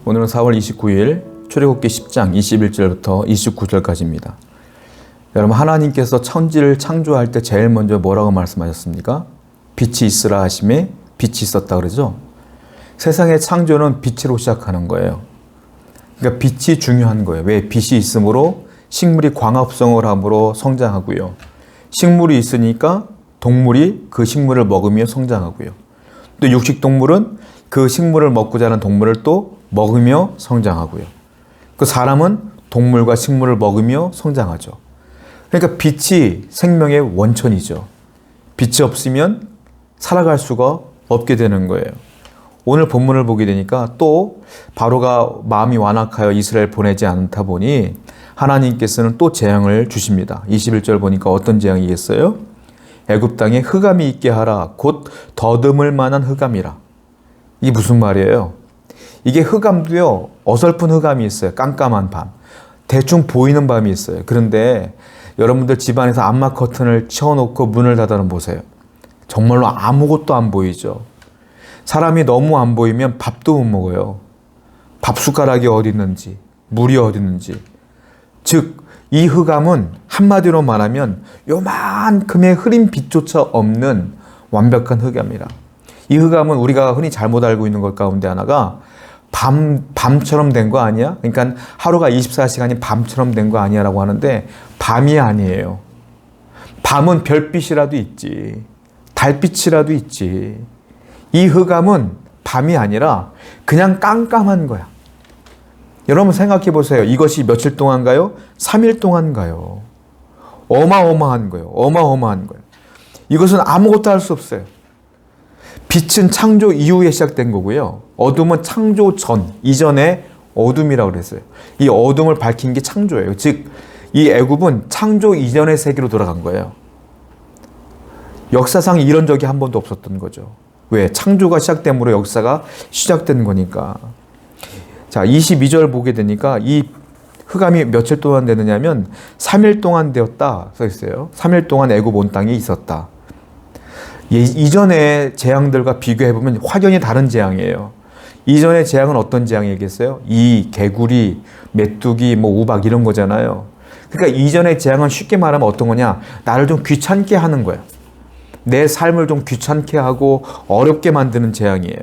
오늘은 4월 29일 출애굽기 10장 21절부터 29절까지입니다. 여러분, 하나님께서 천지를 창조할 때 제일 먼저 뭐라고 말씀하셨습니까? 빛이 있으라 하심에 빛이 있었다 그러죠. 세상의 창조는 빛으로 시작하는 거예요. 그러니까 빛이 중요한 거예요. 왜? 빛이 있으므로 식물이 광합성을 함으로 성장하고요. 식물이 있으니까 동물이 그 식물을 먹으며 성장하고요. 또 육식동물은 그 식물을 먹고 자란 동물을 또 먹으며 성장하고요. 그 사람은 동물과 식물을 먹으며 성장하죠. 그러니까 빛이 생명의 원천이죠. 빛이 없으면 살아갈 수가 없게 되는 거예요. 오늘 본문을 보게 되니까 또 바로가 마음이 완악하여 이스라엘 보내지 않다 보니 하나님께서는 또 재앙을 주십니다. 21절 보니까 어떤 재앙이겠어요? 애굽 땅에 흑암이 있게 하라. 곧 더듬을 만한 흑암이라. 이게 무슨 말이에요? 이게 흑암도요, 어설픈 흑암이 있어요. 깜깜한 밤. 대충 보이는 밤이 있어요. 그런데 여러분들 집안에서 암막 커튼을 치워놓고 문을 닫아놓으면 보세요. 정말로 아무것도 안 보이죠. 사람이 너무 안 보이면 밥도 못 먹어요. 밥 숟가락이 어디 있는지, 물이 어디 있는지. 즉, 이 흑암은 한마디로 말하면 요만큼의 흐린 빛조차 없는 완벽한 흑암이라. 이 흑암은 우리가 흔히 잘못 알고 있는 것 가운데 하나가 밤처럼 된 거 아니야? 그러니까 하루가 24시간이 밤처럼 된 거 아니야? 라고 하는데 밤이 아니에요. 밤은 별빛이라도 있지. 달빛이라도 있지. 이 흑암은 밤이 아니라 그냥 깜깜한 거야. 여러분 생각해 보세요. 이것이 며칠 동안가요? 3일 동안가요? 어마어마한 거예요. 어마어마한 거예요. 이것은 아무것도 할 수 없어요. 빛은 창조 이후에 시작된 거고요. 어둠은 창조 전, 이전의 어둠이라고 그랬어요. 이 어둠을 밝힌 게 창조예요. 즉, 이 애굽은 창조 이전의 세계로 돌아간 거예요. 역사상 이런 적이 한 번도 없었던 거죠. 왜? 창조가 시작됨으로 역사가 시작된 거니까. 자, 22절 보게 되니까 이 흑암이 며칠 동안 되느냐면 3일 동안 되었다 써 있어요. 3일 동안 애굽 온 땅에 있었다. 이전의 재앙들과 비교해보면 확연히 다른 재앙이에요. 이전의 재앙은 어떤 재앙이겠어요? 개구리, 메뚜기, 우박 이런 거잖아요. 그러니까 이전의 재앙은 쉽게 말하면 어떤 거냐? 나를 좀 귀찮게 하는 거야. 내 삶을 좀 귀찮게 하고 어렵게 만드는 재앙이에요.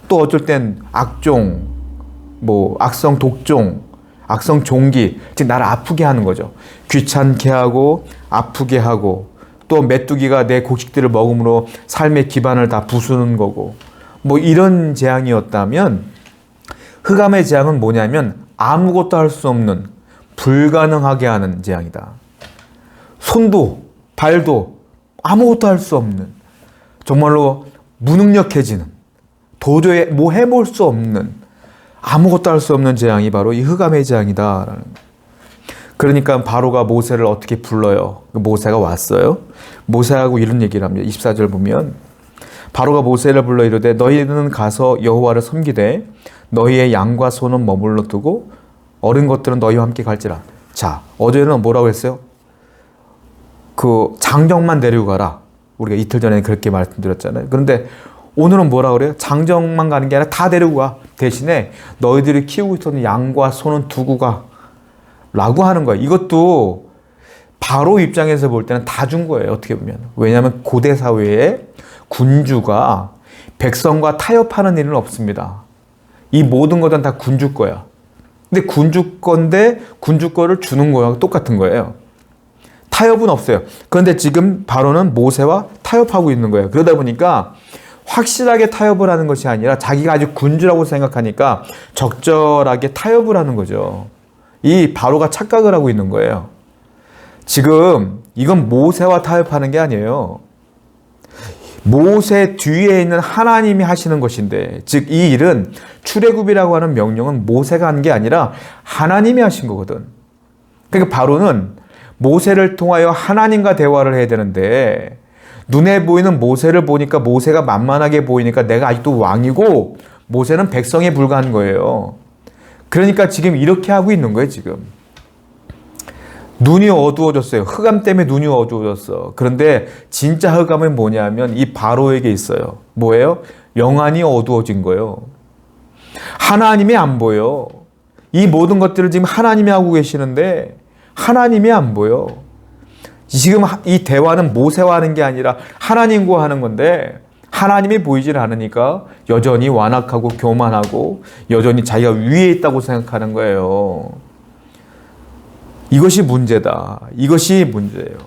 또 어쩔 땐 악종, 악성 독종, 악성 종기, 즉 나를 아프게 하는 거죠. 귀찮게 하고 아프게 하고 또 메뚜기가 내 곡식들을 먹음으로 삶의 기반을 다 부수는 거고 이런 재앙이었다면 흑암의 재앙은 뭐냐면 아무것도 할 수 없는 불가능하게 하는 재앙이다. 손도 발도 아무것도 할 수 없는 정말로 무능력해지는 도저히 해볼 수 없는 아무것도 할 수 없는 재앙이 바로 이 흑암의 재앙이다라는 거예요. 그러니까 바로가 모세를 어떻게 불러요? 모세가 왔어요. 모세하고 이런 얘기를 합니다. 24절 보면 바로가 모세를 불러 이르되 너희는 가서 여호와를 섬기되 너희의 양과 소는 머물러 두고 어린 것들은 너희와 함께 갈지라. 자, 어제는 뭐라고 했어요? 그 장정만 데리고 가라. 우리가 이틀 전에 그렇게 말씀드렸잖아요. 그런데 오늘은 뭐라 그래요? 장정만 가는 게 아니라 다 데리고 가. 대신에 너희들이 키우고 있었던 양과 소는 두고 가. 라고 하는 거예요. 이것도 바로 입장에서 볼 때는 다 준 거예요. 어떻게 보면. 왜냐하면 고대 사회에 군주가 백성과 타협하는 일은 없습니다. 이 모든 것은 다 군주 거야. 근데 군주 건데 군주 거를 주는 거랑 똑같은 거예요. 타협은 없어요. 그런데 지금 바로는 모세와 타협하고 있는 거예요. 그러다 보니까 확실하게 타협을 하는 것이 아니라 자기가 아주 군주라고 생각하니까 적절하게 타협을 하는 거죠. 이 바로가 착각을 하고 있는 거예요. 지금 이건 모세와 타협하는 게 아니에요. 모세 뒤에 있는 하나님이 하시는 것인데, 즉 이 일은 출애굽이라고 하는 명령은 모세가 한 게 아니라 하나님이 하신 거거든. 그러니까 바로는 모세를 통하여 하나님과 대화를 해야 되는데 눈에 보이는 모세를 보니까 모세가 만만하게 보이니까 내가 아직도 왕이고 모세는 백성에 불과한 거예요. 그러니까 지금 이렇게 하고 있는 거예요, 지금. 눈이 어두워졌어요. 흑암 때문에 눈이 어두워졌어. 그런데 진짜 흑암은 뭐냐면 이 바로에게 있어요. 뭐예요? 영안이 어두워진 거예요. 하나님이 안 보여. 이 모든 것들을 지금 하나님이 하고 계시는데 하나님이 안 보여. 지금 이 대화는 모세와 하는 게 아니라 하나님과 하는 건데 하나님이 보이질 않으니까 여전히 완악하고 교만하고 여전히 자기가 위에 있다고 생각하는 거예요. 이것이 문제다. 이것이 문제예요.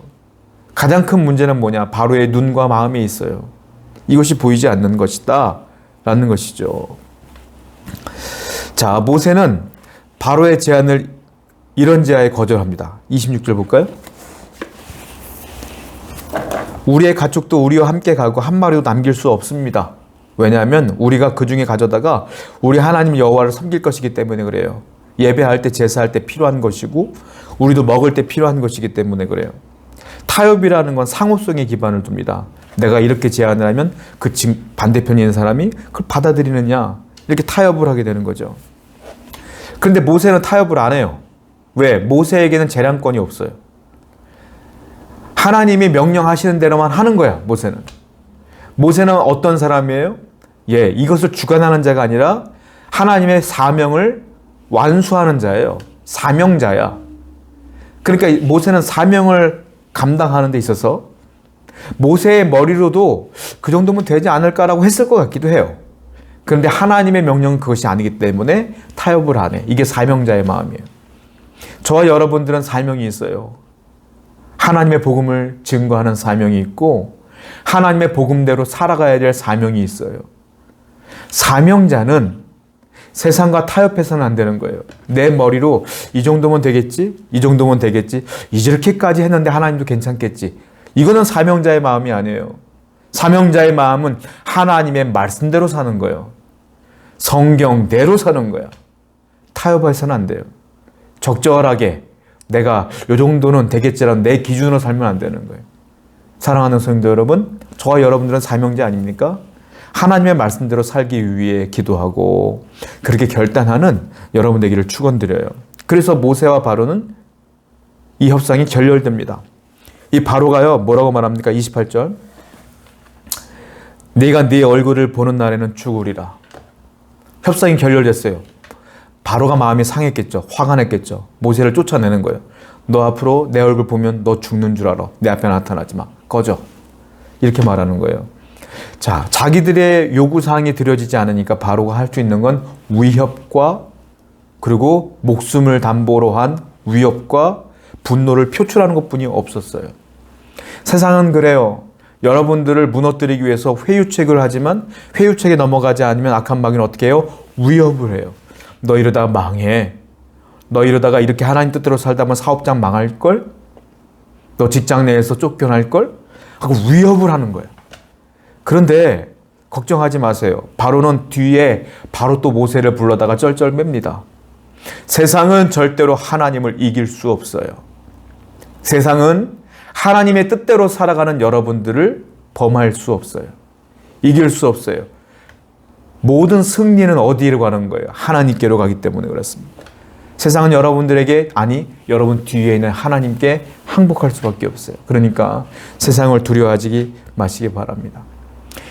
가장 큰 문제는 뭐냐? 바로의 눈과 마음에 있어요. 이것이 보이지 않는 것이다 라는 것이죠. 자, 모세는 바로의 제안을 이런 제안에 거절합니다. 26절 볼까요? 우리의 가축도 우리와 함께 가고 한 마리도 남길 수 없습니다. 왜냐하면 우리가 그 중에 가져다가 우리 하나님 여호와를 섬길 것이기 때문에 그래요. 예배할 때 제사할 때 필요한 것이고 우리도 먹을 때 필요한 것이기 때문에 그래요. 타협이라는 건 상호성에 기반을 둡니다. 내가 이렇게 제안을 하면 그 반대편에 있는 사람이 그걸 받아들이느냐 이렇게 타협을 하게 되는 거죠. 그런데 모세는 타협을 안 해요. 왜? 모세에게는 재량권이 없어요. 하나님이 명령하시는 대로만 하는 거야, 모세는. 모세는 어떤 사람이에요? 이것을 주관하는 자가 아니라 하나님의 사명을 완수하는 자예요. 사명자야. 그러니까 모세는 사명을 감당하는 데 있어서 모세의 머리로도 그 정도면 되지 않을까라고 했을 것 같기도 해요. 그런데 하나님의 명령은 그것이 아니기 때문에 타협을 안 해. 이게 사명자의 마음이에요. 저와 여러분들은 사명이 있어요. 하나님의 복음을 증거하는 사명이 있고 하나님의 복음대로 살아가야 될 사명이 있어요. 사명자는 세상과 타협해서는 안 되는 거예요. 내 머리로 이 정도면 되겠지? 이 정도면 되겠지? 이렇게까지 했는데 하나님도 괜찮겠지? 이거는 사명자의 마음이 아니에요. 사명자의 마음은 하나님의 말씀대로 사는 거예요. 성경대로 사는 거야. 타협해서는 안 돼요. 적절하게 내가 이 정도는 되겠지라는 내 기준으로 살면 안 되는 거예요. 사랑하는 성도 여러분, 저와 여러분들은 사명자 아닙니까? 하나님의 말씀대로 살기 위해 기도하고 그렇게 결단하는 여러분 되기를 축원드려요. 그래서 모세와 바로는 이 협상이 결렬됩니다. 이 바로가요, 뭐라고 말합니까? 28절. 네가 네 얼굴을 보는 날에는 죽으리라. 협상이 결렬됐어요. 바로가 마음이 상했겠죠. 화가 냈겠죠. 모세를 쫓아내는 거예요. 너 앞으로 내 얼굴 보면 너 죽는 줄 알아. 내 앞에 나타나지 마. 꺼져. 이렇게 말하는 거예요. 자, 자기들의 요구사항이 들여지지 않으니까 바로가 할 수 있는 건 위협과 그리고 목숨을 담보로 한 위협과 분노를 표출하는 것뿐이 없었어요. 세상은 그래요. 여러분들을 무너뜨리기 위해서 회유책을 하지만 회유책에 넘어가지 않으면 악한 마귀는 어떻게 해요? 위협을 해요. 너 이러다가 망해. 너 이러다가 이렇게 하나님 뜻대로 살다 보면 사업장 망할걸? 너 직장 내에서 쫓겨날걸? 하고 위협을 하는 거예요. 그런데 걱정하지 마세요. 바로는 뒤에 바로 또 모세를 불러다가 쩔쩔맵니다. 세상은 절대로 하나님을 이길 수 없어요. 세상은 하나님의 뜻대로 살아가는 여러분들을 범할 수 없어요. 이길 수 없어요. 모든 승리는 어디로 가는 거예요? 하나님께로 가기 때문에 그렇습니다. 세상은 여러분들에게, 아니 여러분 뒤에 있는 하나님께 항복할 수밖에 없어요. 그러니까 세상을 두려워하지 마시기 바랍니다.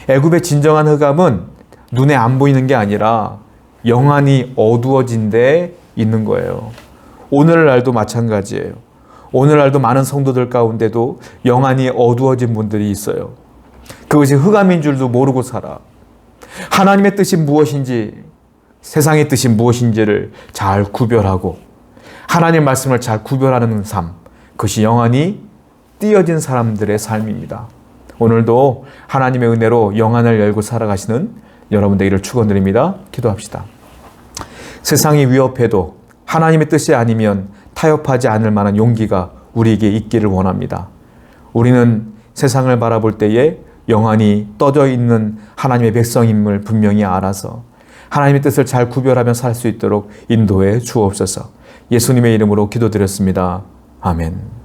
애굽의 진정한 흑암은 눈에 안 보이는 게 아니라 영안이 어두워진 데에 있는 거예요. 오늘날도 마찬가지예요. 오늘날도 많은 성도들 가운데도 영안이 어두워진 분들이 있어요. 그것이 흑암인 줄도 모르고 살아. 하나님의 뜻이 무엇인지, 세상의 뜻이 무엇인지를 잘 구별하고 하나님의 말씀을 잘 구별하는 삶, 그것이 영안이 띄어진 사람들의 삶입니다. 오늘도 하나님의 은혜로 영안을 열고 살아가시는 여러분 되기를 축원드립니다. 기도합시다. 세상이 위협해도 하나님의 뜻이 아니면 타협하지 않을 만한 용기가 우리에게 있기를 원합니다. 우리는 세상을 바라볼 때에 영안이 떠져 있는 하나님의 백성임을 분명히 알아서 하나님의 뜻을 잘 구별하며 살 수 있도록 인도해 주옵소서. 예수님의 이름으로 기도드렸습니다. 아멘.